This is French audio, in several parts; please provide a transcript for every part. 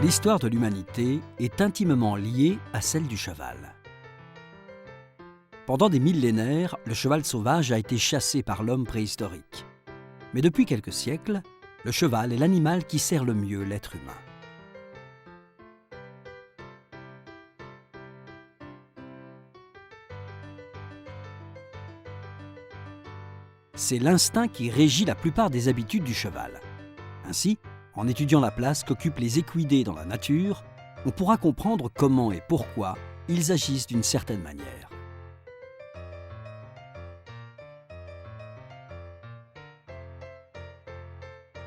L'histoire de l'humanité est intimement liée à celle du cheval. Pendant des millénaires, le cheval sauvage a été chassé par l'homme préhistorique. Mais depuis quelques siècles, le cheval est l'animal qui sert le mieux l'être humain. C'est l'instinct qui régit la plupart des habitudes du cheval. Ainsi, en étudiant la place qu'occupent les équidés dans la nature, on pourra comprendre comment et pourquoi ils agissent d'une certaine manière.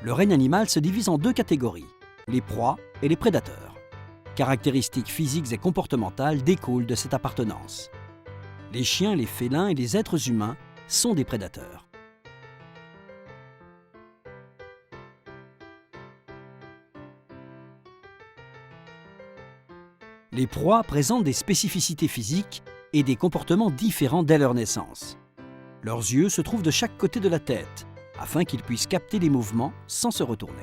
Le règne animal se divise en deux catégories, les proies et les prédateurs. Caractéristiques physiques et comportementales découlent de cette appartenance. Les chiens, les félins et les êtres humains sont des prédateurs. Les proies présentent des spécificités physiques et des comportements différents dès leur naissance. Leurs yeux se trouvent de chaque côté de la tête, afin qu'ils puissent capter les mouvements sans se retourner.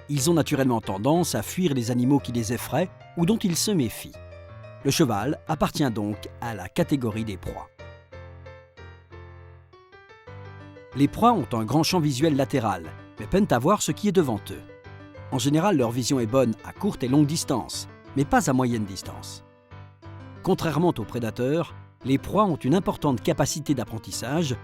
Ils ont naturellement tendance à fuir les animaux qui les effraient ou dont ils se méfient. Le cheval appartient donc à la catégorie des proies. Les proies ont un grand champ visuel latéral, mais peinent à voir ce qui est devant eux. En général, leur vision est bonne à courte et longue distance, mais pas à moyenne distance. Contrairement aux prédateurs, les proies ont une importante capacité d'apprentissage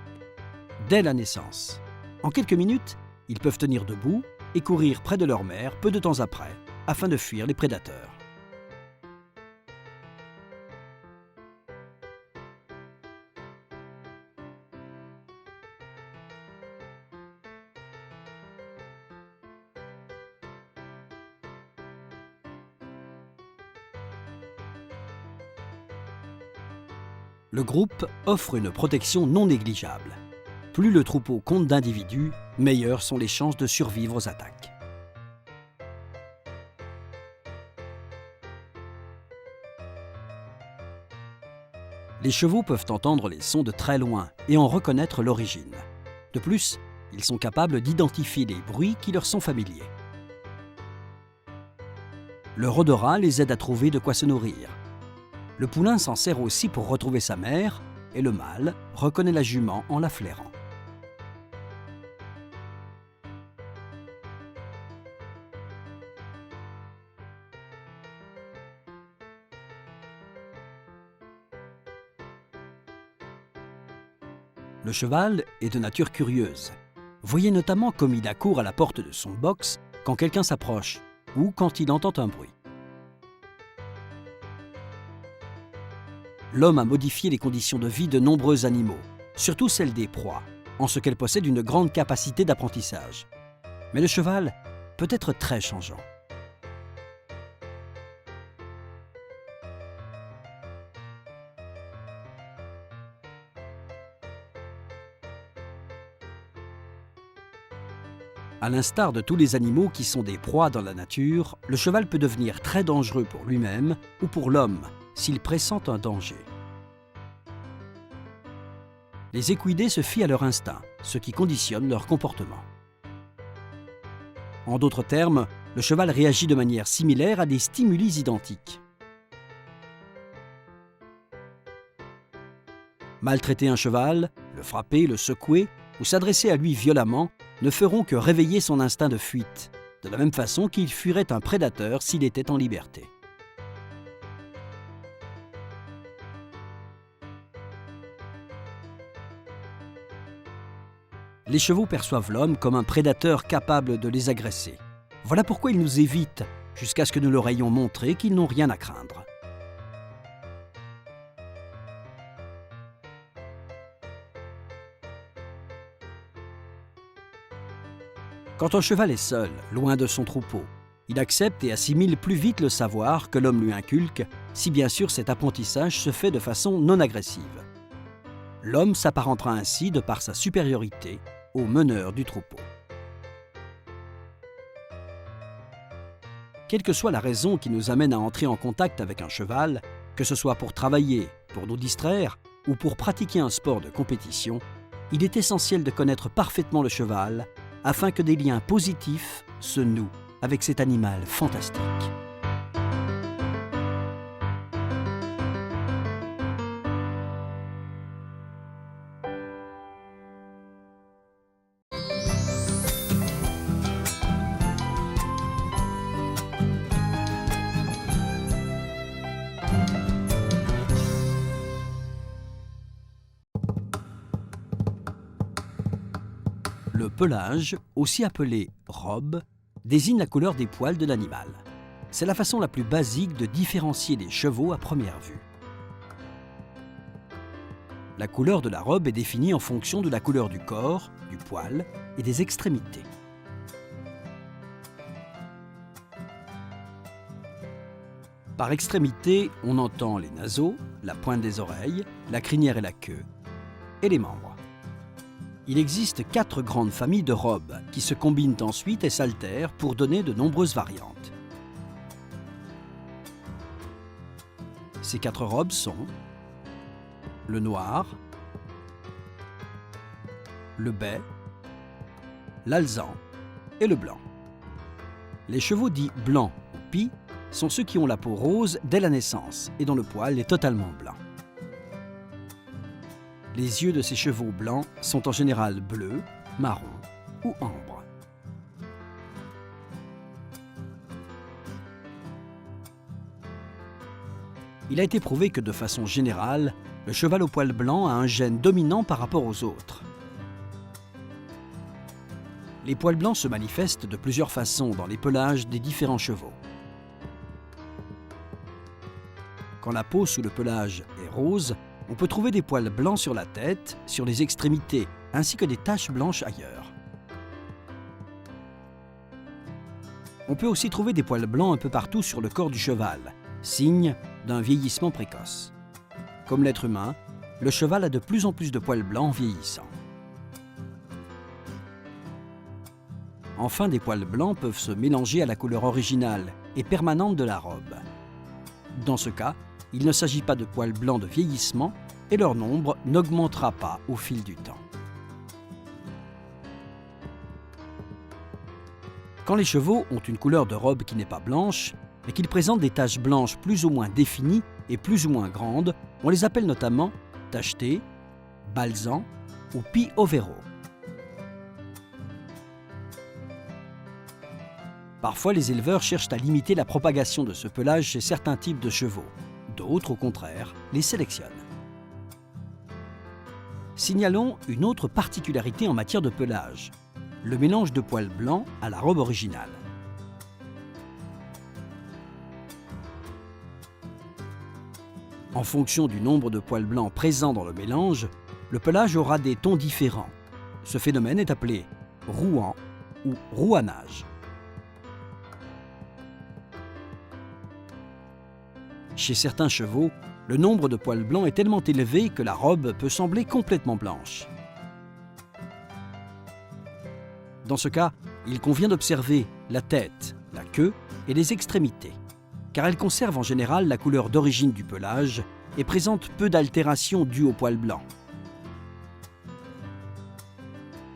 dès la naissance. En quelques minutes, ils peuvent tenir debout et courir près de leur mère peu de temps après, afin de fuir les prédateurs. Le groupe offre une protection non négligeable. Plus le troupeau compte d'individus, meilleures sont les chances de survivre aux attaques. Les chevaux peuvent entendre les sons de très loin et en reconnaître l'origine. De plus, ils sont capables d'identifier les bruits qui leur sont familiers. Leur odorat les aide à trouver de quoi se nourrir. Le poulain s'en sert aussi pour retrouver sa mère et le mâle reconnaît la jument en la flairant. Le cheval est de nature curieuse. Voyez notamment comme il accourt à la porte de son box quand quelqu'un s'approche ou quand il entend un bruit. L'homme a modifié les conditions de vie de nombreux animaux, surtout celles des proies, en ce qu'elles possèdent une grande capacité d'apprentissage. Mais le cheval peut être très changeant. À l'instar de tous les animaux qui sont des proies dans la nature, le cheval peut devenir très dangereux pour lui-même ou pour l'homme s'il pressent un danger. Les équidés se fient à leur instinct, ce qui conditionne leur comportement. En d'autres termes, le cheval réagit de manière similaire à des stimuli identiques. Maltraiter un cheval, le frapper, le secouer ou s'adresser à lui violemment ne feront que réveiller son instinct de fuite, de la même façon qu'il fuirait un prédateur s'il était en liberté. Les chevaux perçoivent l'homme comme un prédateur capable de les agresser. Voilà pourquoi ils nous évitent, jusqu'à ce que nous leur ayons montré qu'ils n'ont rien à craindre. Quand un cheval est seul, loin de son troupeau, il accepte et assimile plus vite le savoir que l'homme lui inculque, si bien sûr cet apprentissage se fait de façon non agressive. L'homme s'apparentera ainsi, de par sa supériorité, au meneur du troupeau. Quelle que soit la raison qui nous amène à entrer en contact avec un cheval, que ce soit pour travailler, pour nous distraire ou pour pratiquer un sport de compétition, il est essentiel de connaître parfaitement le cheval afin que des liens positifs se nouent avec cet animal fantastique. Le pelage, aussi appelé robe, désigne la couleur des poils de l'animal. C'est la façon la plus basique de différencier les chevaux à première vue. La couleur de la robe est définie en fonction de la couleur du corps, du poil et des extrémités. Par extrémité, on entend les naseaux, la pointe des oreilles, la crinière et la queue, et les membres. Il existe 4 grandes familles de robes qui se combinent ensuite et s'altèrent pour donner de nombreuses variantes. Ces 4 robes sont le noir, le bai, l'alezan et le blanc. Les chevaux dits blancs ou pie sont ceux qui ont la peau rose dès la naissance et dont le poil est totalement blanc. Les yeux de ces chevaux blancs sont en général bleus, marron ou ambre. Il a été prouvé que de façon générale, le cheval au poil blanc a un gène dominant par rapport aux autres. Les poils blancs se manifestent de plusieurs façons dans les pelages des différents chevaux. Quand la peau sous le pelage est rose, on peut trouver des poils blancs sur la tête, sur les extrémités, ainsi que des taches blanches ailleurs. On peut aussi trouver des poils blancs un peu partout sur le corps du cheval, signe d'un vieillissement précoce. Comme l'être humain, le cheval a de plus en plus de poils blancs en vieillissant. Enfin, des poils blancs peuvent se mélanger à la couleur originale et permanente de la robe. Dans ce cas, il ne s'agit pas de poils blancs de vieillissement et leur nombre n'augmentera pas au fil du temps. Quand les chevaux ont une couleur de robe qui n'est pas blanche, mais qu'ils présentent des taches blanches plus ou moins définies et plus ou moins grandes, on les appelle notamment tachetés, balzans ou pie overo. Parfois, les éleveurs cherchent à limiter la propagation de ce pelage chez certains types de chevaux. D'autres, au contraire, les sélectionnent. Signalons une autre particularité en matière de pelage, le mélange de poils blancs à la robe originale. En fonction du nombre de poils blancs présents dans le mélange, le pelage aura des tons différents. Ce phénomène est appelé rouan ou rouannage. Chez certains chevaux, le nombre de poils blancs est tellement élevé que la robe peut sembler complètement blanche. Dans ce cas, il convient d'observer la tête, la queue et les extrémités, car elles conservent en général la couleur d'origine du pelage et présentent peu d'altérations dues aux poils blancs.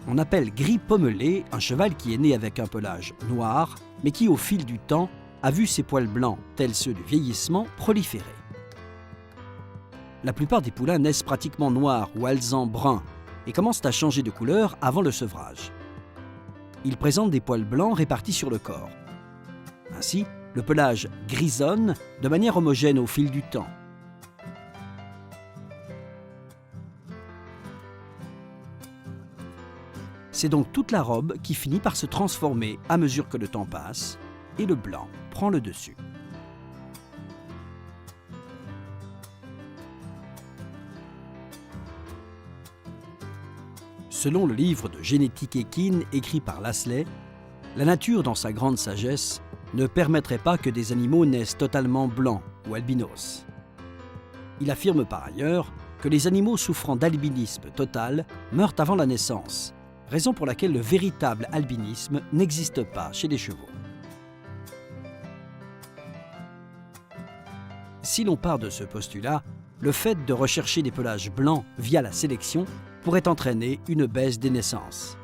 On appelle gris pommelé un cheval qui est né avec un pelage noir, mais qui au fil du temps a vu ses poils blancs, tels ceux du vieillissement, proliférer. La plupart des poulains naissent pratiquement noirs ou alezans bruns et commencent à changer de couleur avant le sevrage. Ils présentent des poils blancs répartis sur le corps. Ainsi, le pelage grisonne de manière homogène au fil du temps. C'est donc toute la robe qui finit par se transformer à mesure que le temps passe et le blanc prend le dessus. Selon le livre de génétique équine écrit par Lasley, la nature, dans sa grande sagesse, ne permettrait pas que des animaux naissent totalement blancs ou albinos. Il affirme par ailleurs que les animaux souffrant d'albinisme total meurent avant la naissance, raison pour laquelle le véritable albinisme n'existe pas chez les chevaux. Si l'on part de ce postulat, le fait de rechercher des pelages blancs via la sélection pourrait entraîner une baisse des naissances.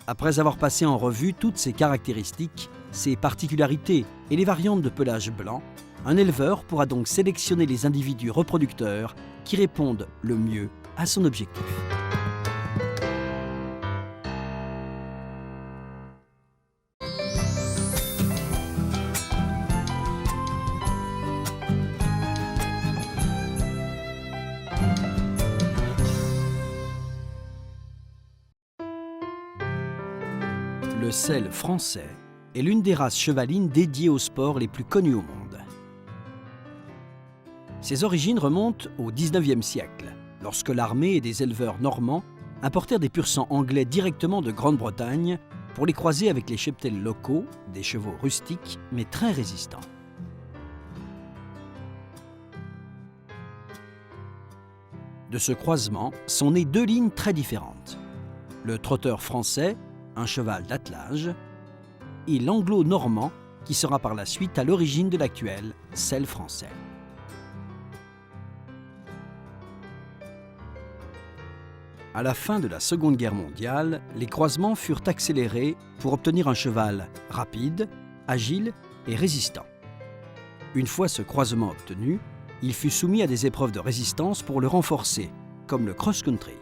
Après avoir passé en revue toutes ces caractéristiques, ses particularités et les variantes de pelage blanc, un éleveur pourra donc sélectionner les individus reproducteurs qui répondent le mieux à son objectif. Le Selle français est l'une des races chevalines dédiées aux sports les plus connus au monde. Ses origines remontent au XIXe siècle, lorsque l'armée et des éleveurs normands importèrent des pur-sang anglais directement de Grande-Bretagne pour les croiser avec les cheptels locaux, des chevaux rustiques mais très résistants. De ce croisement sont nées deux lignes très différentes. Le trotteur français, un cheval d'attelage, et l'anglo-normand qui sera par la suite à l'origine de l'actuel Selle français. À la fin de la Seconde Guerre mondiale, les croisements furent accélérés pour obtenir un cheval rapide, agile et résistant. Une fois ce croisement obtenu, il fut soumis à des épreuves de résistance pour le renforcer, comme le cross-country.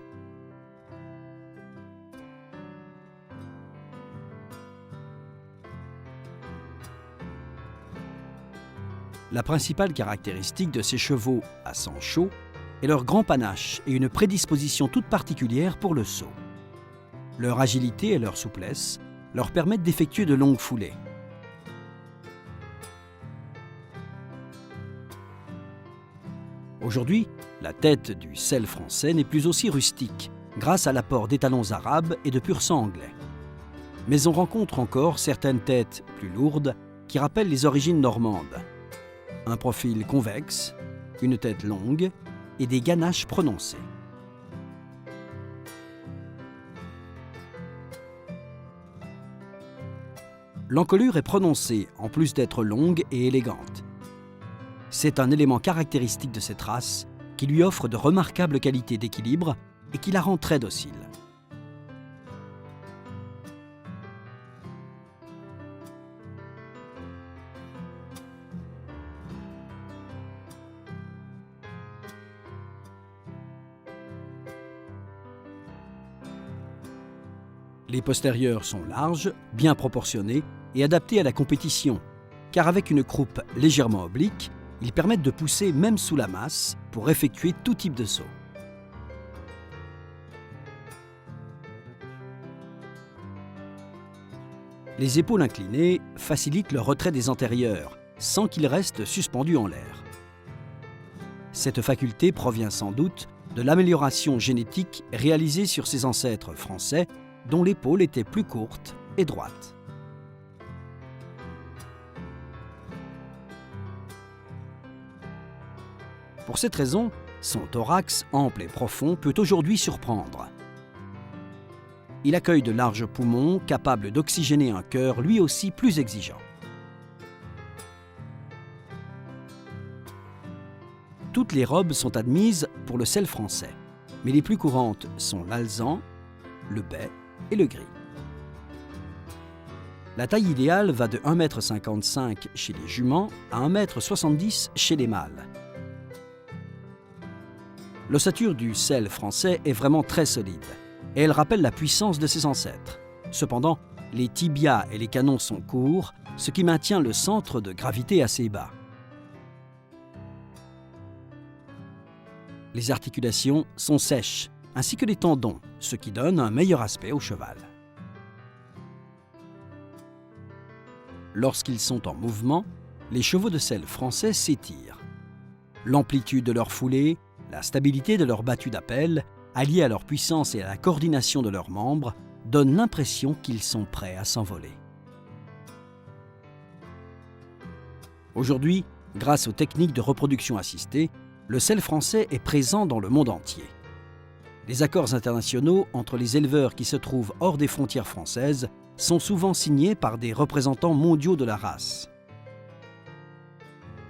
La principale caractéristique de ces chevaux à sang chaud est leur grand panache et une prédisposition toute particulière pour le saut. Leur agilité et leur souplesse leur permettent d'effectuer de longues foulées. Aujourd'hui, la tête du Selle français n'est plus aussi rustique, grâce à l'apport d'étalons arabes et de pur-sang anglais. Mais on rencontre encore certaines têtes plus lourdes qui rappellent les origines normandes. Un profil convexe, une tête longue et des ganaches prononcées. L'encolure est prononcée en plus d'être longue et élégante. C'est un élément caractéristique de cette race qui lui offre de remarquables qualités d'équilibre et qui la rend très docile. Les postérieurs sont larges, bien proportionnés et adaptés à la compétition, car avec une croupe légèrement oblique, ils permettent de pousser même sous la masse pour effectuer tout type de saut. Les épaules inclinées facilitent le retrait des antérieurs, sans qu'ils restent suspendus en l'air. Cette faculté provient sans doute de l'amélioration génétique réalisée sur ses ancêtres français, dont l'épaule était plus courte et droite. Pour cette raison, son thorax ample et profond peut aujourd'hui surprendre. Il accueille de larges poumons capables d'oxygéner un cœur lui aussi plus exigeant. Toutes les robes sont admises pour le Selle français, mais les plus courantes sont l'alezan, le bai et le gris. La taille idéale va de 1,55 m chez les juments à 1,70 m chez les mâles. L'ossature du Selle français est vraiment très solide et elle rappelle la puissance de ses ancêtres. Cependant, les tibias et les canons sont courts, ce qui maintient le centre de gravité assez bas. Les articulations sont sèches, ainsi que les tendons, ce qui donne un meilleur aspect au cheval. Lorsqu'ils sont en mouvement, les chevaux de Selle français s'étirent. L'amplitude de leur foulée, la stabilité de leur battue d'appel, alliée à leur puissance et à la coordination de leurs membres, donnent l'impression qu'ils sont prêts à s'envoler. Aujourd'hui, grâce aux techniques de reproduction assistée, le Selle français est présent dans le monde entier. Les accords internationaux entre les éleveurs qui se trouvent hors des frontières françaises sont souvent signés par des représentants mondiaux de la race.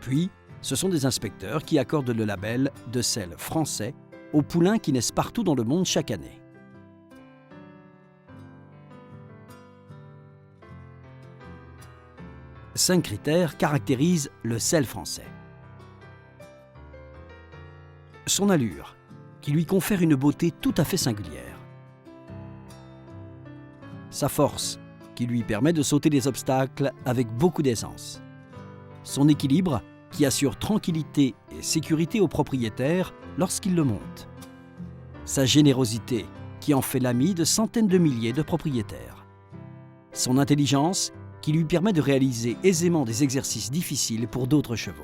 Puis, Ce sont des inspecteurs qui accordent le label de sel français aux poulains qui naissent partout dans le monde chaque année. Cinq critères caractérisent le sel français. Son allure, qui lui confère une beauté tout à fait singulière. Sa force, qui lui permet de sauter les obstacles avec beaucoup d'aisance. Son équilibre, qui assure tranquillité et sécurité aux propriétaires lorsqu'ils le montent. Sa générosité, qui en fait l'ami de centaines de milliers de propriétaires. Son intelligence, qui lui permet de réaliser aisément des exercices difficiles pour d'autres chevaux.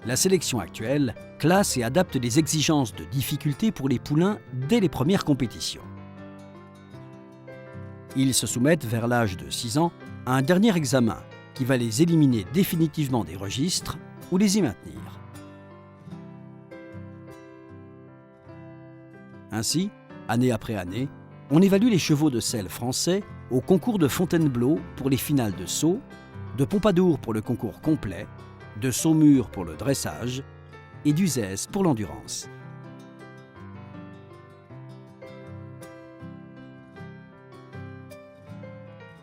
La sélection actuelle classe et adapte les exigences de difficulté pour les poulains dès les premières compétitions. Ils se soumettent vers l'âge de 6 ans à un dernier examen qui va les éliminer définitivement des registres ou les y maintenir. Ainsi, année après année, on évalue les chevaux de sel français au concours de Fontainebleau pour les finales de saut, de Pompadour pour le concours complet, de Saumur pour le dressage et d'Uzès pour l'endurance.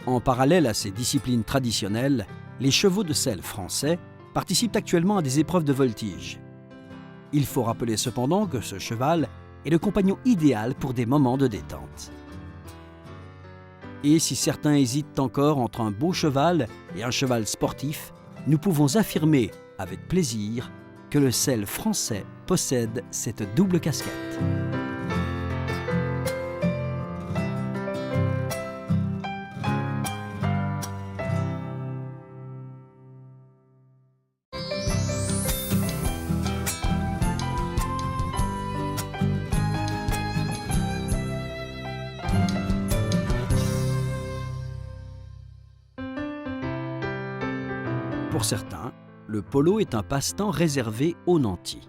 En parallèle à ces disciplines traditionnelles, les chevaux de sel français participent actuellement à des épreuves de voltige. Il faut rappeler cependant que ce cheval est le compagnon idéal pour des moments de détente. Et si certains hésitent encore entre un beau cheval et un cheval sportif, nous pouvons affirmer avec plaisir que le sel français possède cette double casquette. Pour certains, le polo est un passe-temps réservé aux nantis.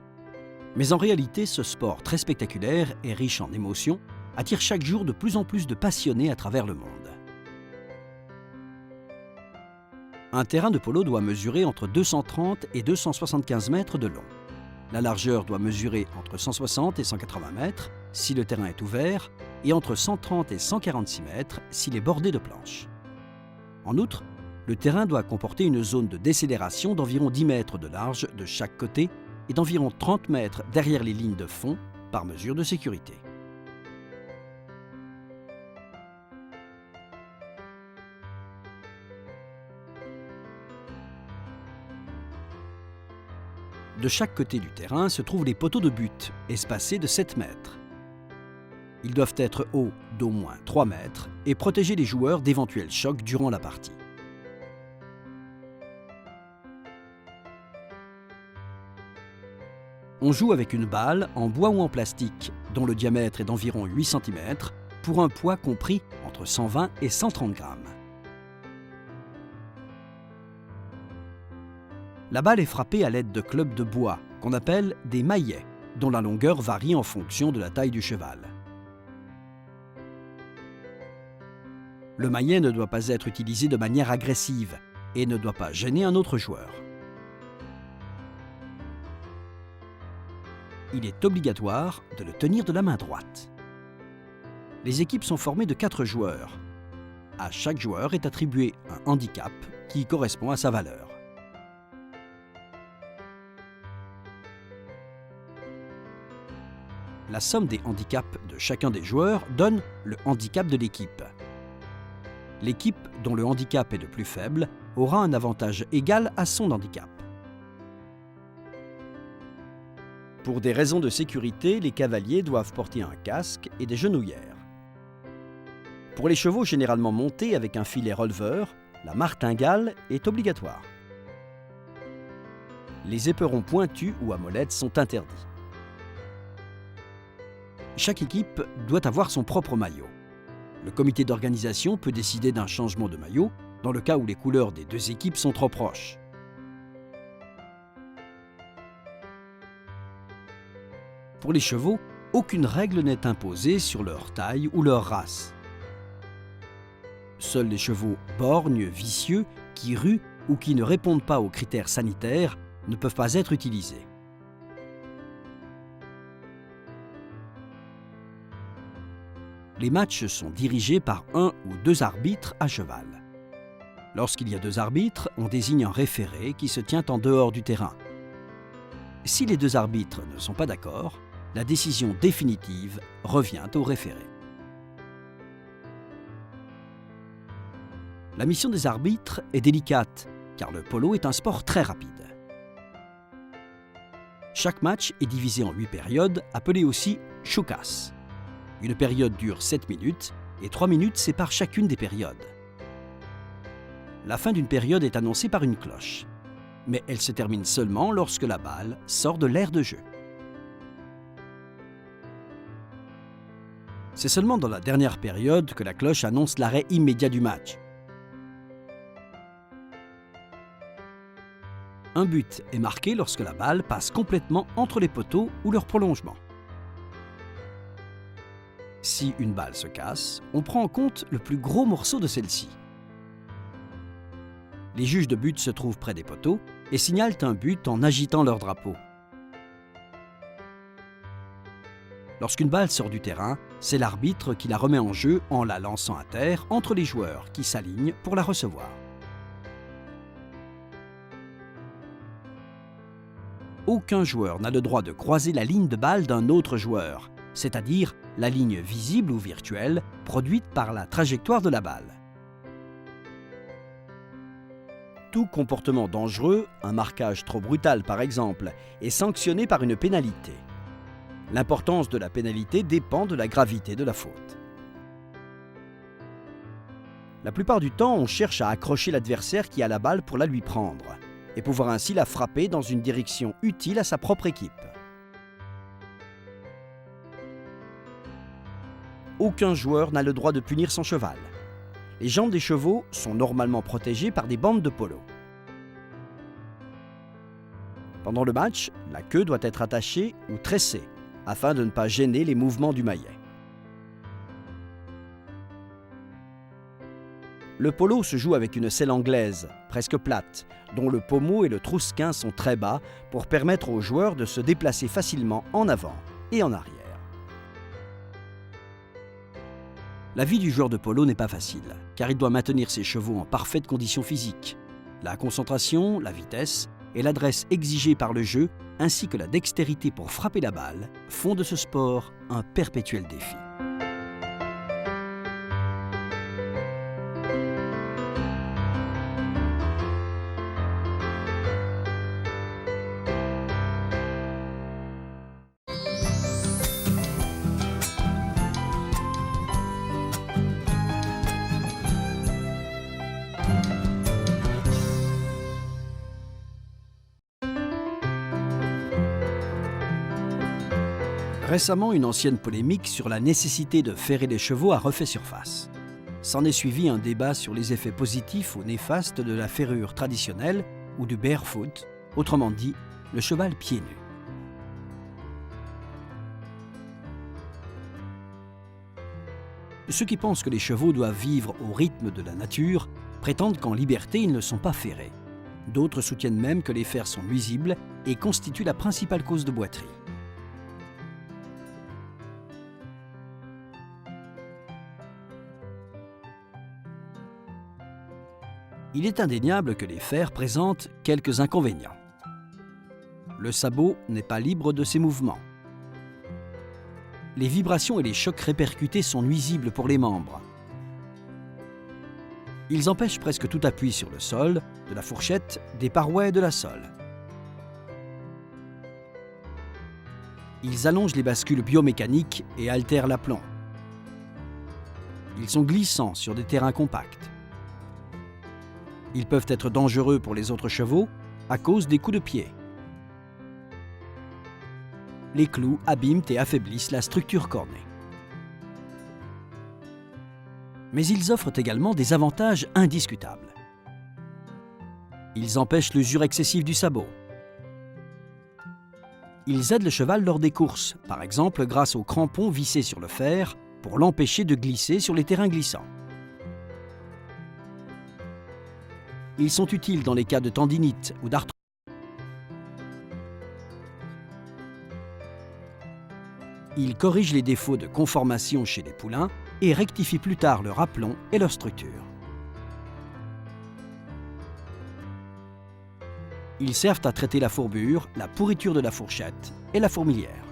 Mais en réalité, ce sport très spectaculaire et riche en émotions attire chaque jour de plus en plus de passionnés à travers le monde. Un terrain de polo doit mesurer entre 230 et 275 mètres de long. La largeur doit mesurer entre 160 et 180 mètres si le terrain est ouvert et entre 130 et 146 mètres s'il est bordé de planches. En outre, le terrain doit comporter une zone de décélération d'environ 10 mètres de large de chaque côté et d'environ 30 mètres derrière les lignes de fond par mesure de sécurité. De chaque côté du terrain se trouvent les poteaux de but, espacés de 7 mètres. Ils doivent être hauts d'au moins 3 mètres et protéger les joueurs d'éventuels chocs durant la partie. On joue avec une balle en bois ou en plastique, dont le diamètre est d'environ 8 cm, pour un poids compris entre 120 et 130 grammes. La balle est frappée à l'aide de clubs de bois, qu'on appelle des maillets, dont la longueur varie en fonction de la taille du cheval. Le maillet ne doit pas être utilisé de manière agressive et ne doit pas gêner un autre joueur. Il est obligatoire de le tenir de la main droite. Les équipes sont formées de 4 joueurs. À chaque joueur est attribué un handicap qui correspond à sa valeur. La somme des handicaps de chacun des joueurs donne le handicap de l'équipe. L'équipe dont le handicap est le plus faible aura un avantage égal à son handicap. Pour des raisons de sécurité, les cavaliers doivent porter un casque et des genouillères. Pour les chevaux généralement montés avec un filet releveur, la martingale est obligatoire. Les éperons pointus ou à molette sont interdits. Chaque équipe doit avoir son propre maillot. Le comité d'organisation peut décider d'un changement de maillot dans le cas où les couleurs des 2 équipes sont trop proches. Pour les chevaux, aucune règle n'est imposée sur leur taille ou leur race. Seuls les chevaux borgnes, vicieux, qui ruent ou qui ne répondent pas aux critères sanitaires ne peuvent pas être utilisés. Les matchs sont dirigés par 1 ou 2 arbitres à cheval. Lorsqu'il y a 2 arbitres, on désigne un référé qui se tient en dehors du terrain. Si les 2 arbitres ne sont pas d'accord, la décision définitive revient au référé. La mission des arbitres est délicate, car le polo est un sport très rapide. Chaque match est divisé en 8 périodes, appelées aussi chukas. Une période dure 7 minutes et 3 minutes séparent chacune des périodes. La fin d'une période est annoncée par une cloche, mais elle se termine seulement lorsque la balle sort de l'aire de jeu. C'est seulement dans la dernière période que la cloche annonce l'arrêt immédiat du match. Un but est marqué lorsque la balle passe complètement entre les poteaux ou leur prolongement. Si une balle se casse, on prend en compte le plus gros morceau de celle-ci. Les juges de but se trouvent près des poteaux et signalent un but en agitant leur drapeau. Lorsqu'une balle sort du terrain, c'est l'arbitre qui la remet en jeu en la lançant à terre entre les joueurs qui s'alignent pour la recevoir. Aucun joueur n'a le droit de croiser la ligne de balle d'un autre joueur, c'est-à-dire la ligne visible ou virtuelle produite par la trajectoire de la balle. Tout comportement dangereux, un marquage trop brutal par exemple, est sanctionné par une pénalité. L'importance de la pénalité dépend de la gravité de la faute. La plupart du temps, on cherche à accrocher l'adversaire qui a la balle pour la lui prendre, et pouvoir ainsi la frapper dans une direction utile à sa propre équipe. Aucun joueur n'a le droit de punir son cheval. Les jambes des chevaux sont normalement protégées par des bandes de polo. Pendant le match, la queue doit être attachée ou tressée afin de ne pas gêner les mouvements du maillet. Le polo se joue avec une selle anglaise, presque plate, dont le pommeau et le trousquin sont très bas pour permettre aux joueurs de se déplacer facilement en avant et en arrière. La vie du joueur de polo n'est pas facile, car il doit maintenir ses chevaux en parfaite condition physique. La concentration, la vitesse et l'adresse exigée par le jeu, ainsi que la dextérité pour frapper la balle, font de ce sport un perpétuel défi. Récemment, une ancienne polémique sur la nécessité de ferrer les chevaux a refait surface. S'en est suivi un débat sur les effets positifs ou néfastes de la ferrure traditionnelle ou du barefoot, autrement dit, le cheval pieds nus. Ceux qui pensent que les chevaux doivent vivre au rythme de la nature prétendent qu'en liberté, ils ne sont pas ferrés. D'autres soutiennent même que les fers sont nuisibles et constituent la principale cause de boiterie. Il est indéniable que les fers présentent quelques inconvénients. Le sabot n'est pas libre de ses mouvements. Les vibrations et les chocs répercutés sont nuisibles pour les membres. Ils empêchent presque tout appui sur le sol, de la fourchette, des parois et de la sole. Ils allongent les bascules biomécaniques et altèrent l'aplomb. Ils sont glissants sur des terrains compacts. Ils peuvent être dangereux pour les autres chevaux à cause des coups de pied. Les clous abîment et affaiblissent la structure cornée. Mais ils offrent également des avantages indiscutables. Ils empêchent l'usure excessive du sabot. Ils aident le cheval lors des courses, par exemple grâce aux crampons vissés sur le fer pour l'empêcher de glisser sur les terrains glissants. Ils sont utiles dans les cas de tendinite ou d'arthrose. Ils corrigent les défauts de conformation chez les poulains et rectifient plus tard leur aplomb et leur structure. Ils servent à traiter la fourbure, la pourriture de la fourchette et la fourmilière.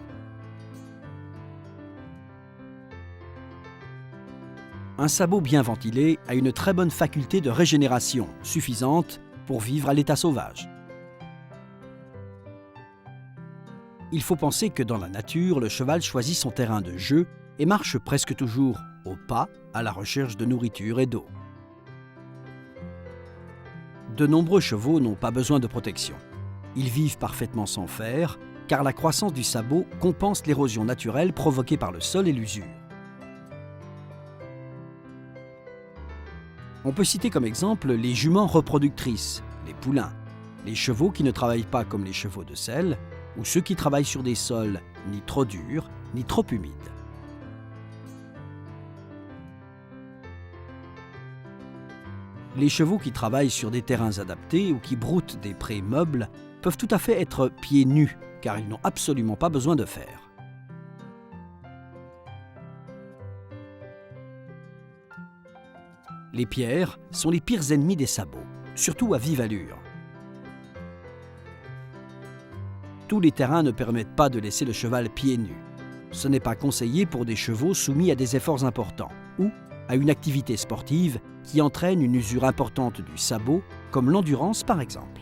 Un sabot bien ventilé a une très bonne faculté de régénération, suffisante pour vivre à l'état sauvage. Il faut penser que dans la nature, le cheval choisit son terrain de jeu et marche presque toujours au pas à la recherche de nourriture et d'eau. De nombreux chevaux n'ont pas besoin de protection. Ils vivent parfaitement sans fer, car la croissance du sabot compense l'érosion naturelle provoquée par le sol et l'usure. On peut citer comme exemple les juments reproductrices, les poulains, les chevaux qui ne travaillent pas comme les chevaux de selle, ou ceux qui travaillent sur des sols ni trop durs ni trop humides. Les chevaux qui travaillent sur des terrains adaptés ou qui broutent des prés meubles peuvent tout à fait être pieds nus, car ils n'ont absolument pas besoin de fer. Les pierres sont les pires ennemis des sabots, surtout à vive allure. Tous les terrains ne permettent pas de laisser le cheval pieds nus. Ce n'est pas conseillé pour des chevaux soumis à des efforts importants ou à une activité sportive qui entraîne une usure importante du sabot, comme l'endurance par exemple.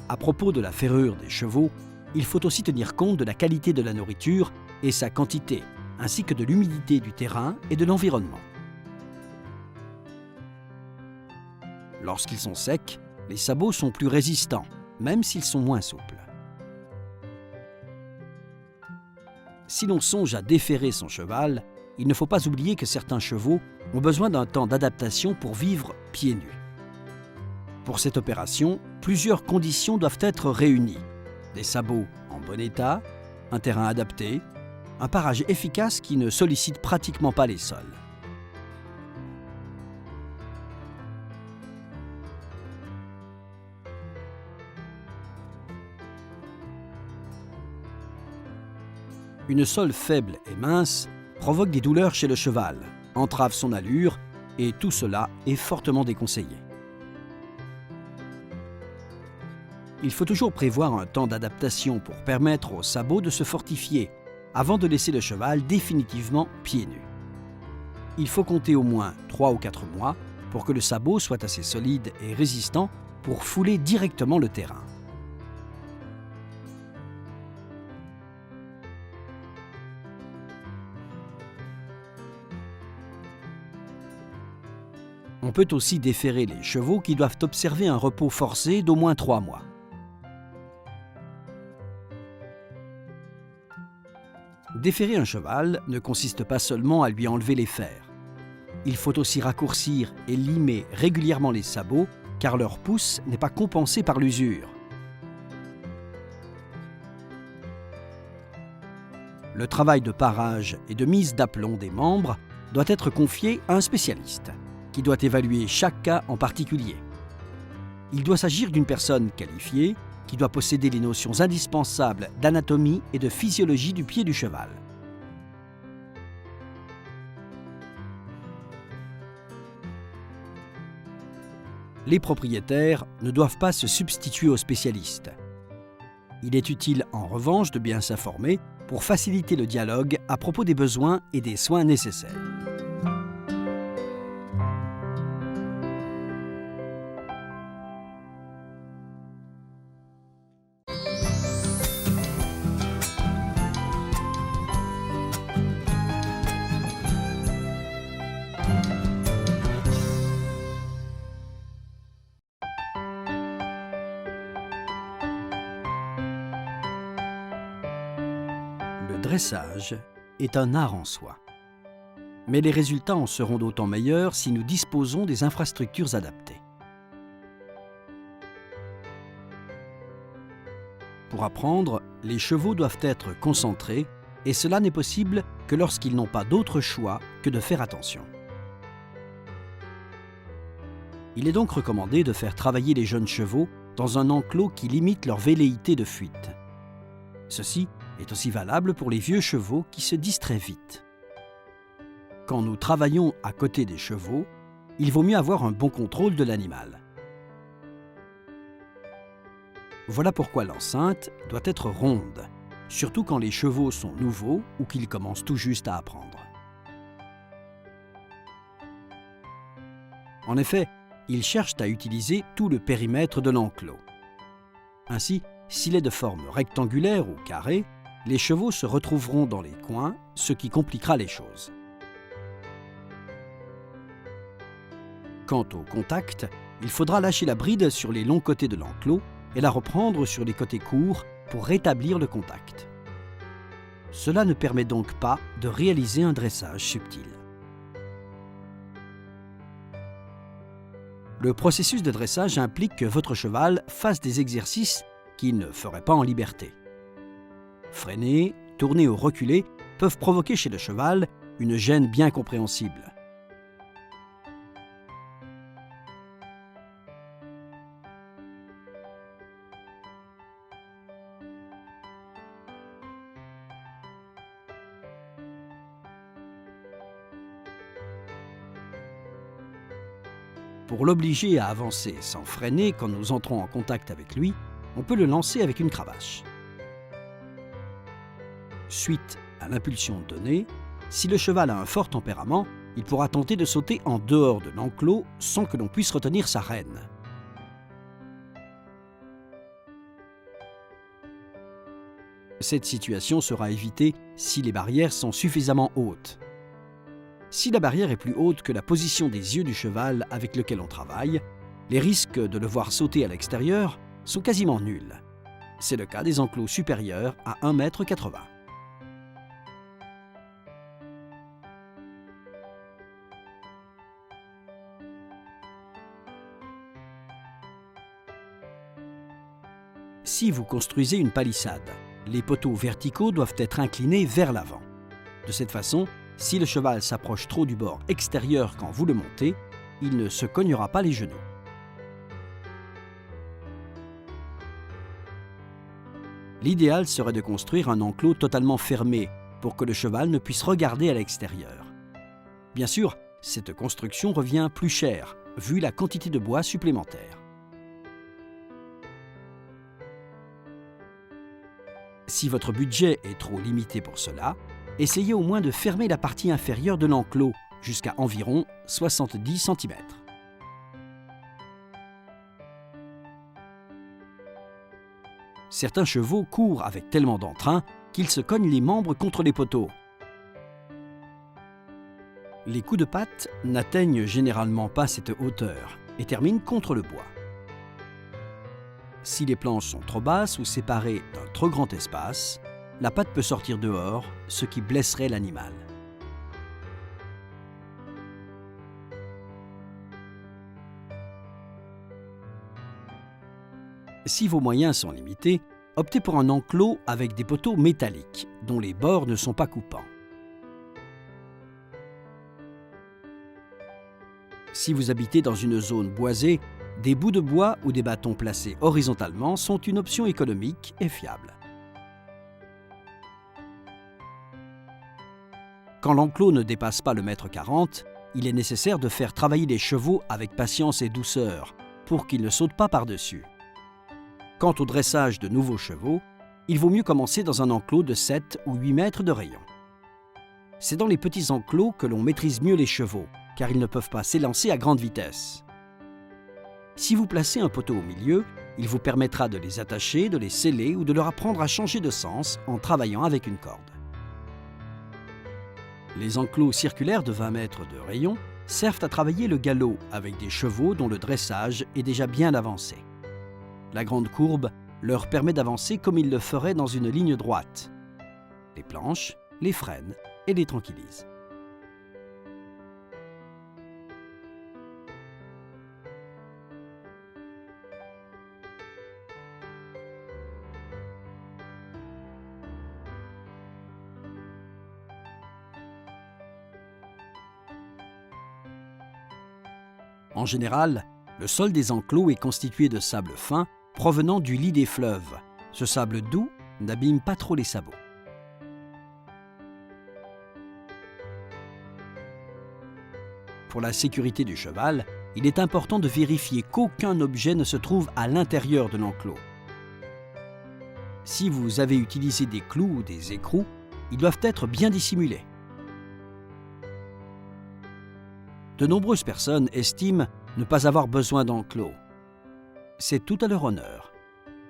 À propos de la ferrure des chevaux, il faut aussi tenir compte de la qualité de la nourriture et sa quantité, ainsi que de l'humidité du terrain et de l'environnement. Lorsqu'ils sont secs, les sabots sont plus résistants, même s'ils sont moins souples. Si l'on songe à déferrer son cheval, il ne faut pas oublier que certains chevaux ont besoin d'un temps d'adaptation pour vivre pieds nus. Pour cette opération, plusieurs conditions doivent être réunies. Des sabots en bon état, un terrain adapté, un parage efficace qui ne sollicite pratiquement pas les sols. Une sole faible et mince provoque des douleurs chez le cheval, entrave son allure et tout cela est fortement déconseillé. Il faut toujours prévoir un temps d'adaptation pour permettre au sabot de se fortifier avant de laisser le cheval définitivement pieds nus. Il faut compter au moins 3 ou 4 mois pour que le sabot soit assez solide et résistant pour fouler directement le terrain. On peut aussi déferrer les chevaux qui doivent observer un repos forcé d'au moins 3 mois. Déferrer un cheval ne consiste pas seulement à lui enlever les fers. Il faut aussi raccourcir et limer régulièrement les sabots car leur pouce n'est pas compensé par l'usure. Le travail de parage et de mise d'aplomb des membres doit être confié à un spécialiste qui doit évaluer chaque cas en particulier. Il doit s'agir d'une personne qualifiée qui doit posséder les notions indispensables d'anatomie et de physiologie du pied du cheval. Les propriétaires ne doivent pas se substituer aux spécialistes. Il est utile en revanche de bien s'informer pour faciliter le dialogue à propos des besoins et des soins nécessaires. Le dressage est un art en soi. Mais les résultats en seront d'autant meilleurs si nous disposons des infrastructures adaptées. Pour apprendre, les chevaux doivent être concentrés et cela n'est possible que lorsqu'ils n'ont pas d'autre choix que de faire attention. Il est donc recommandé de faire travailler les jeunes chevaux dans un enclos qui limite leur velléité de fuite. Ceci est aussi valable pour les vieux chevaux qui se distraient vite. Quand nous travaillons à côté des chevaux, il vaut mieux avoir un bon contrôle de l'animal. Voilà pourquoi l'enceinte doit être ronde, surtout quand les chevaux sont nouveaux ou qu'ils commencent tout juste à apprendre. En effet, ils cherchent à utiliser tout le périmètre de l'enclos. Ainsi, s'il est de forme rectangulaire ou carrée, les chevaux se retrouveront dans les coins, ce qui compliquera les choses. Quant au contact, il faudra lâcher la bride sur les longs côtés de l'enclos et la reprendre sur les côtés courts pour rétablir le contact. Cela ne permet donc pas de réaliser un dressage subtil. Le processus de dressage implique que votre cheval fasse des exercices qu'il ne ferait pas en liberté. Freiner, tourner ou reculer peuvent provoquer chez le cheval une gêne bien compréhensible. Pour l'obliger à avancer sans freiner quand nous entrons en contact avec lui, on peut le lancer avec une cravache. Suite à l'impulsion donnée, si le cheval a un fort tempérament, il pourra tenter de sauter en dehors de l'enclos sans que l'on puisse retenir sa rêne. Cette situation sera évitée si les barrières sont suffisamment hautes. Si la barrière est plus haute que la position des yeux du cheval avec lequel on travaille, les risques de le voir sauter à l'extérieur sont quasiment nuls. C'est le cas des enclos supérieurs à 1,80 m. Si vous construisez une palissade, les poteaux verticaux doivent être inclinés vers l'avant. De cette façon, si le cheval s'approche trop du bord extérieur quand vous le montez, il ne se cognera pas les genoux. L'idéal serait de construire un enclos totalement fermé pour que le cheval ne puisse regarder à l'extérieur. Bien sûr, cette construction revient plus cher, vu la quantité de bois supplémentaire. Si votre budget est trop limité pour cela, essayez au moins de fermer la partie inférieure de l'enclos jusqu'à environ 70 cm. Certains chevaux courent avec tellement d'entrain qu'ils se cognent les membres contre les poteaux. Les coups de patte n'atteignent généralement pas cette hauteur et terminent contre le bois. Si les planches sont trop basses ou séparées d'un trop grand espace, la patte peut sortir dehors, ce qui blesserait l'animal. Si vos moyens sont limités, optez pour un enclos avec des poteaux métalliques, dont les bords ne sont pas coupants. Si vous habitez dans une zone boisée, des bouts de bois ou des bâtons placés horizontalement sont une option économique et fiable. Quand l'enclos ne dépasse pas le 1,40 m, il est nécessaire de faire travailler les chevaux avec patience et douceur pour qu'ils ne sautent pas par-dessus. Quant au dressage de nouveaux chevaux, il vaut mieux commencer dans un enclos de 7 ou 8 mètres de rayon. C'est dans les petits enclos que l'on maîtrise mieux les chevaux, car ils ne peuvent pas s'élancer à grande vitesse. Si vous placez un poteau au milieu, il vous permettra de les attacher, de les sceller ou de leur apprendre à changer de sens en travaillant avec une corde. Les enclos circulaires de 20 mètres de rayon servent à travailler le galop avec des chevaux dont le dressage est déjà bien avancé. La grande courbe leur permet d'avancer comme ils le feraient dans une ligne droite. Les planches les freinent et les tranquillisent. En général, le sol des enclos est constitué de sable fin provenant du lit des fleuves. Ce sable doux n'abîme pas trop les sabots. Pour la sécurité du cheval, il est important de vérifier qu'aucun objet ne se trouve à l'intérieur de l'enclos. Si vous avez utilisé des clous ou des écrous, ils doivent être bien dissimulés. De nombreuses personnes estiment ne pas avoir besoin d'enclos. C'est tout à leur honneur.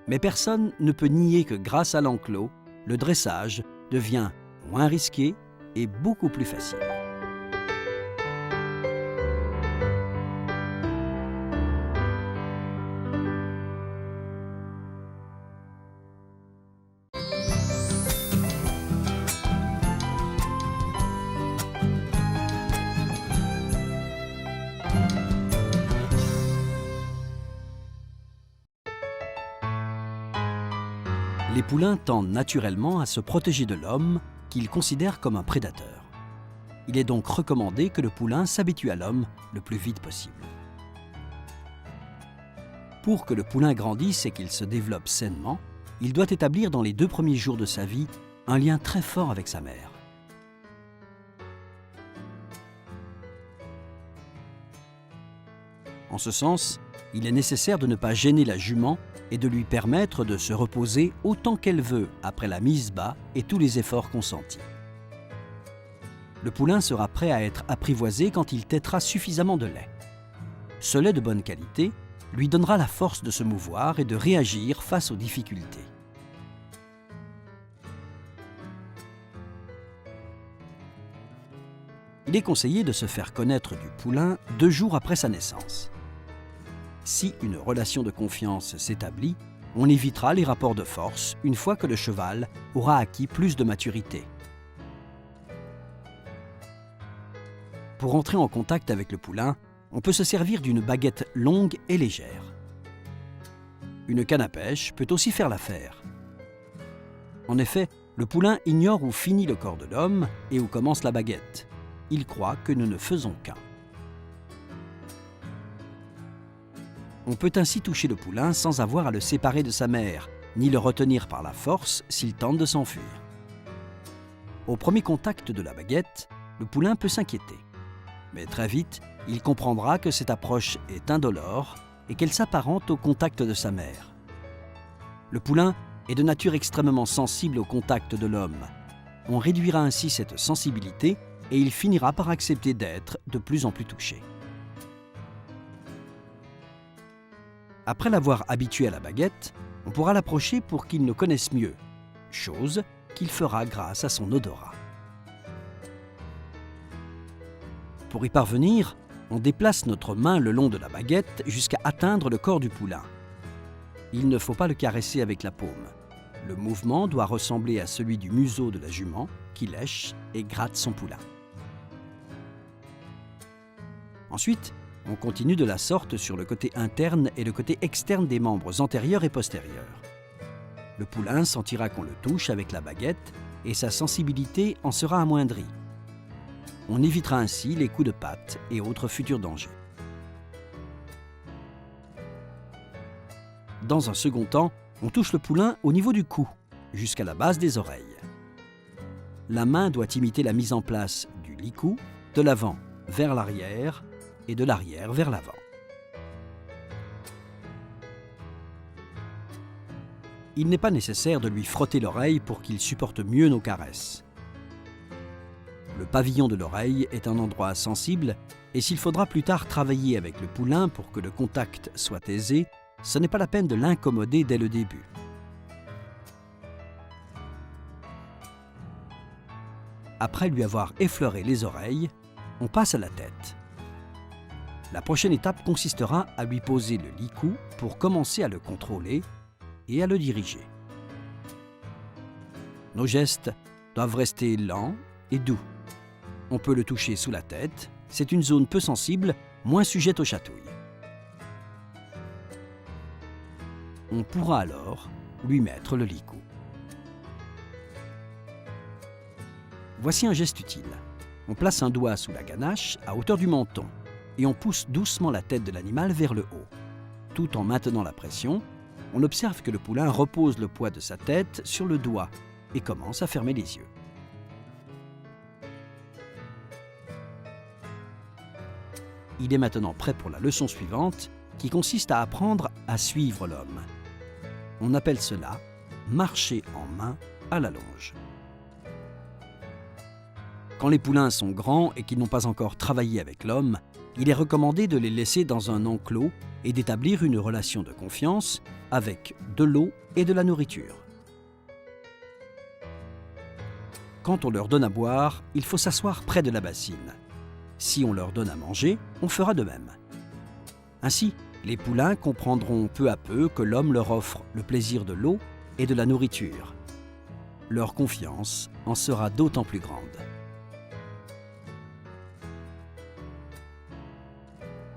Mais personne ne peut nier que grâce à l'enclos, le dressage devient moins risqué et beaucoup plus facile. Les poulains tendent naturellement à se protéger de l'homme qu'ils considèrent comme un prédateur. Il est donc recommandé que le poulain s'habitue à l'homme le plus vite possible. Pour que le poulain grandisse et qu'il se développe sainement, il doit établir dans les 2 premiers jours de sa vie un lien très fort avec sa mère. En ce sens, il est nécessaire de ne pas gêner la jument et de lui permettre de se reposer autant qu'elle veut après la mise bas et tous les efforts consentis. Le poulain sera prêt à être apprivoisé quand il tétera suffisamment de lait. Ce lait de bonne qualité lui donnera la force de se mouvoir et de réagir face aux difficultés. Il est conseillé de se faire connaître du poulain 2 jours après sa naissance. Si une relation de confiance s'établit, on évitera les rapports de force une fois que le cheval aura acquis plus de maturité. Pour entrer en contact avec le poulain, on peut se servir d'une baguette longue et légère. Une canne à pêche peut aussi faire l'affaire. En effet, le poulain ignore où finit le corps de l'homme et où commence la baguette. Il croit que nous ne faisons qu'un. On peut ainsi toucher le poulain sans avoir à le séparer de sa mère, ni le retenir par la force s'il tente de s'enfuir. Au premier contact de la baguette, le poulain peut s'inquiéter. Mais très vite, il comprendra que cette approche est indolore et qu'elle s'apparente au contact de sa mère. Le poulain est de nature extrêmement sensible au contact de l'homme. On réduira ainsi cette sensibilité et il finira par accepter d'être de plus en plus touché. Après l'avoir habitué à la baguette, on pourra l'approcher pour qu'il nous connaisse mieux, chose qu'il fera grâce à son odorat. Pour y parvenir, on déplace notre main le long de la baguette jusqu'à atteindre le corps du poulain. Il ne faut pas le caresser avec la paume. Le mouvement doit ressembler à celui du museau de la jument qui lèche et gratte son poulain. Ensuite, on continue de la sorte sur le côté interne et le côté externe des membres antérieurs et postérieurs. Le poulain sentira qu'on le touche avec la baguette et sa sensibilité en sera amoindrie. On évitera ainsi les coups de patte et autres futurs dangers. Dans un second temps, on touche le poulain au niveau du cou, jusqu'à la base des oreilles. La main doit imiter la mise en place du licou, de l'avant vers l'arrière et de l'arrière vers l'avant. Il n'est pas nécessaire de lui frotter l'oreille pour qu'il supporte mieux nos caresses. Le pavillon de l'oreille est un endroit sensible et s'il faudra plus tard travailler avec le poulain pour que le contact soit aisé, ce n'est pas la peine de l'incommoder dès le début. Après lui avoir effleuré les oreilles, on passe à la tête. La prochaine étape consistera à lui poser le licou pour commencer à le contrôler et à le diriger. Nos gestes doivent rester lents et doux. On peut le toucher sous la tête, c'est une zone peu sensible, moins sujette aux chatouilles. On pourra alors lui mettre le licou. Voici un geste utile. On place un doigt sous la ganache à hauteur du menton. et on pousse doucement la tête de l'animal vers le haut. Tout en maintenant la pression, on observe que le poulain repose le poids de sa tête sur le doigt et commence à fermer les yeux. Il est maintenant prêt pour la leçon suivante, qui consiste à apprendre à suivre l'homme. On appelle cela « marcher en main à la longe ». Quand les poulains sont grands et qu'ils n'ont pas encore travaillé avec l'homme, il est recommandé de les laisser dans un enclos et d'établir une relation de confiance avec de l'eau et de la nourriture. Quand on leur donne à boire, il faut s'asseoir près de la bassine. Si on leur donne à manger, on fera de même. Ainsi, les poulains comprendront peu à peu que l'homme leur offre le plaisir de l'eau et de la nourriture. Leur confiance en sera d'autant plus grande.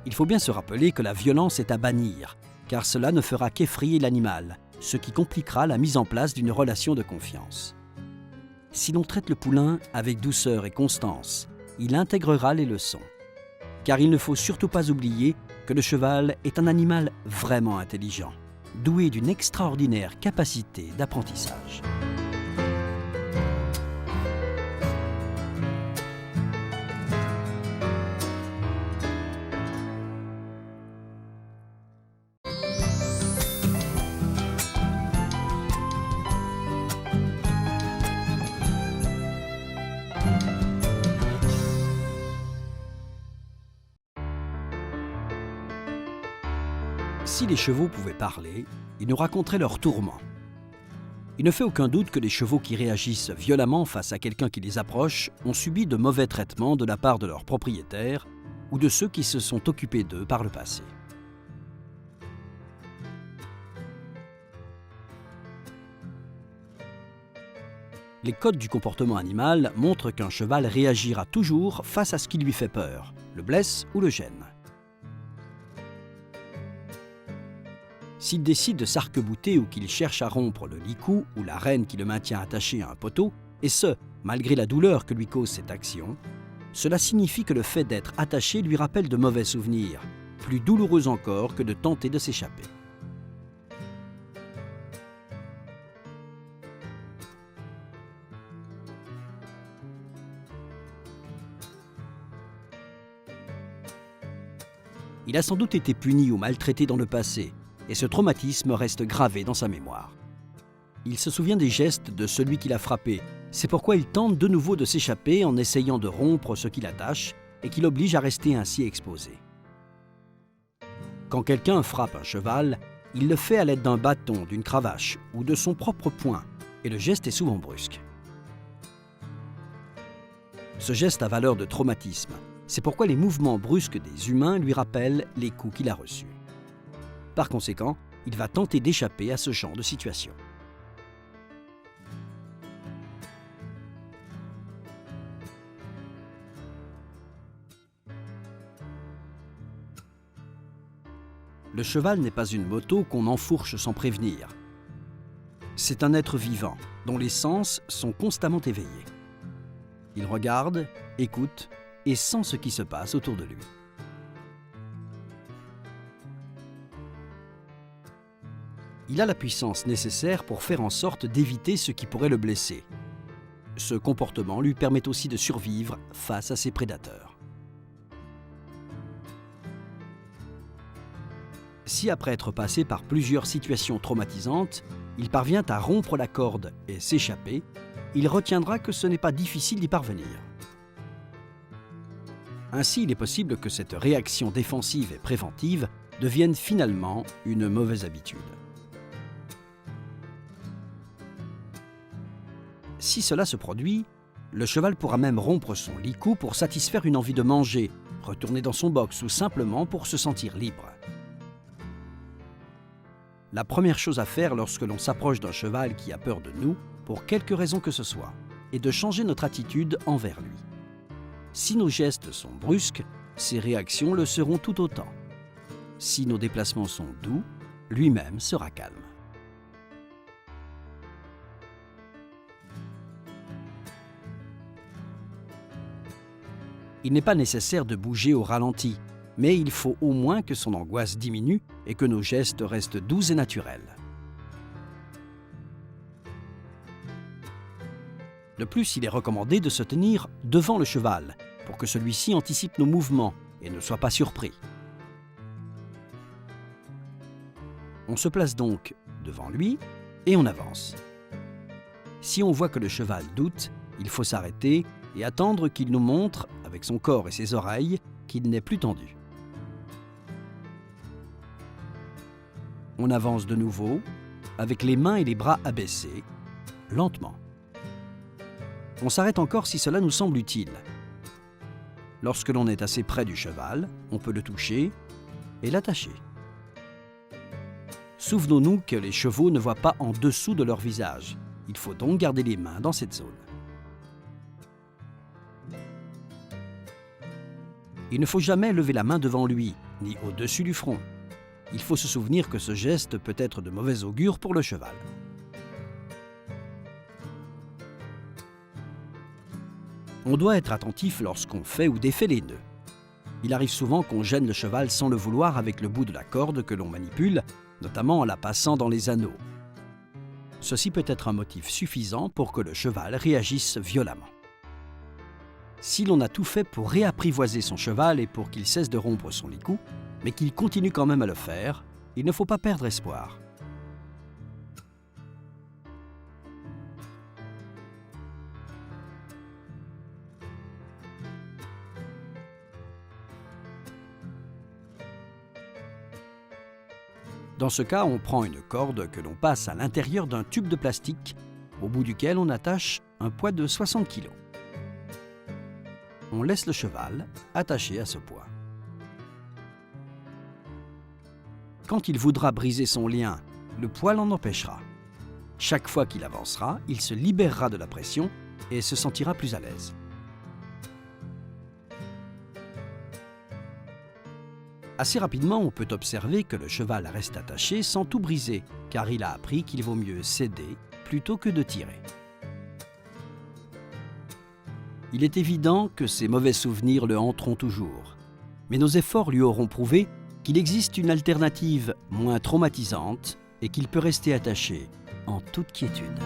Il faut bien se rappeler que la violence est à bannir, car cela ne fera qu'effrayer l'animal, ce qui compliquera la mise en place d'une relation de confiance. Si l'on traite le poulain avec douceur et constance, il intégrera les leçons. Car il ne faut surtout pas oublier que le cheval est un animal vraiment intelligent, doué d'une extraordinaire capacité d'apprentissage. Si les chevaux pouvaient parler, ils nous raconteraient leurs tourments. Il ne fait aucun doute que les chevaux qui réagissent violemment face à quelqu'un qui les approche ont subi de mauvais traitements de la part de leurs propriétaires ou de ceux qui se sont occupés d'eux par le passé. Les codes du comportement animal montrent qu'un cheval réagira toujours face à ce qui lui fait peur, le blesse ou le gêne. S'il décide de s'arc-bouter ou qu'il cherche à rompre le licou ou la rêne qui le maintient attaché à un poteau, et ce, malgré la douleur que lui cause cette action, cela signifie que le fait d'être attaché lui rappelle de mauvais souvenirs, plus douloureux encore que de tenter de s'échapper. Il a sans doute été puni ou maltraité dans le passé, et ce traumatisme reste gravé dans sa mémoire. Il se souvient des gestes de celui qui l'a frappé, c'est pourquoi il tente de nouveau de s'échapper en essayant de rompre ce qui l'attache et qui l'oblige à rester ainsi exposé. Quand quelqu'un frappe un cheval, il le fait à l'aide d'un bâton, d'une cravache ou de son propre poing, et le geste est souvent brusque. Ce geste a valeur de traumatisme, c'est pourquoi les mouvements brusques des humains lui rappellent les coups qu'il a reçus. Par conséquent, il va tenter d'échapper à ce genre de situation. Le cheval n'est pas une moto qu'on enfourche sans prévenir. C'est un être vivant, dont les sens sont constamment éveillés. Il regarde, écoute et sent ce qui se passe autour de lui. Il a la puissance nécessaire pour faire en sorte d'éviter ce qui pourrait le blesser. Ce comportement lui permet aussi de survivre face à ses prédateurs. Si après être passé par plusieurs situations traumatisantes, il parvient à rompre la corde et s'échapper, il retiendra que ce n'est pas difficile d'y parvenir. Ainsi, il est possible que cette réaction défensive et préventive devienne finalement une mauvaise habitude. Si cela se produit, le cheval pourra même rompre son licou pour satisfaire une envie de manger, retourner dans son box ou simplement pour se sentir libre. La première chose à faire lorsque l'on s'approche d'un cheval qui a peur de nous, pour quelque raison que ce soit, est de changer notre attitude envers lui. Si nos gestes sont brusques, ses réactions le seront tout autant. Si nos déplacements sont doux, lui-même sera calme. Il n'est pas nécessaire de bouger au ralenti, mais il faut au moins que son angoisse diminue et que nos gestes restent doux et naturels. De plus, il est recommandé de se tenir devant le cheval pour que celui-ci anticipe nos mouvements et ne soit pas surpris. On se place donc devant lui et on avance. Si on voit que le cheval doute, il faut s'arrêter et attendre qu'il nous montre, avec son corps et ses oreilles, qu'il n'est plus tendu. On avance de nouveau, avec les mains et les bras abaissés, lentement. On s'arrête encore si cela nous semble utile. Lorsque l'on est assez près du cheval, on peut le toucher et l'attacher. Souvenons-nous que les chevaux ne voient pas en dessous de leur visage. Il faut donc garder les mains dans cette zone. Il ne faut jamais lever la main devant lui, ni au-dessus du front. Il faut se souvenir que ce geste peut être de mauvais augure pour le cheval. On doit être attentif lorsqu'on fait ou défait les nœuds. Il arrive souvent qu'on gêne le cheval sans le vouloir avec le bout de la corde que l'on manipule, notamment en la passant dans les anneaux. Ceci peut être un motif suffisant pour que le cheval réagisse violemment. Si l'on a tout fait pour réapprivoiser son cheval et pour qu'il cesse de rompre son licou, mais qu'il continue quand même à le faire, il ne faut pas perdre espoir. Dans ce cas, on prend une corde que l'on passe à l'intérieur d'un tube de plastique, au bout duquel on attache un poids de 60 kg. On laisse le cheval attaché à ce poids. Quand il voudra briser son lien, le poids l'en empêchera. Chaque fois qu'il avancera, il se libérera de la pression et se sentira plus à l'aise. Assez rapidement, on peut observer que le cheval reste attaché sans tout briser, car il a appris qu'il vaut mieux céder plutôt que de tirer. Il est évident que ces mauvais souvenirs le hanteront toujours, mais nos efforts lui auront prouvé qu'il existe une alternative moins traumatisante et qu'il peut rester attaché en toute quiétude.